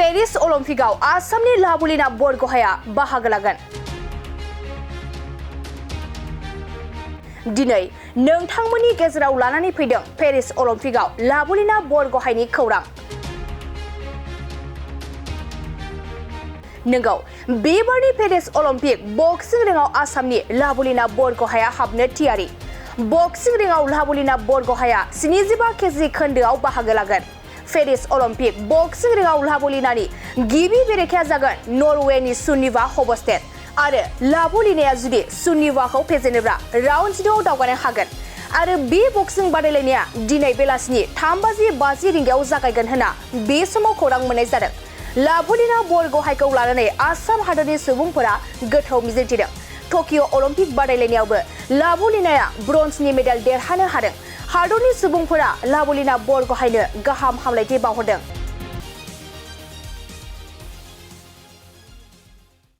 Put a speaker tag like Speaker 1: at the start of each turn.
Speaker 1: Paris अलिम्पिकआव आसामनि लाबुलिना बरगहाया बाहागो लागोन। दिनै नोंथांमोननि गेजेराव लानानै फैदों पेरिस अलिम्पिकआव लाबुलिना बरगहायनि खौरां। नंगौ, बेबारनि पेरिस अलिम्पिक बक्सिं रिंआव आसामनि लाबुलिना बरगहाया हाबनो थियारि। बक्सिं रिंआव लाबुलिना बरगहाया 75 केजि खोन्दोआव बाहागो लागोन। पेरिस अलिम्पिक बक्सिं रिंआव लाबुलिनानि गिबि बेरेखाया जागोन नरवेनि सुनिवा हबस्टेड आरो लाबुलिनाया जुदि सुनिवाखौ फेजेनोब्ला राउन्ड 6 दावगानो हागोन आरो बे बक्सिं बादायलायनाया दिनै बेलासिनि 3:50 रिंगायाव जागायगोन होनना बे समाव खौरां मोननाय जादों। लाबुलिना बरगहायखौ लानानै आसाम हादोरनि सुबुंफोरा गोथौ मिजिंथिदों। टकिअ अलिम्पिक बादायलायनायावबो लाबुलिनाया ब्रन्जनि मेडेल देरहानो हादों। हादरनि सुबुंफोरा लाबुलिना बरगहायनो गाहाम हामलायथि बावहरदों।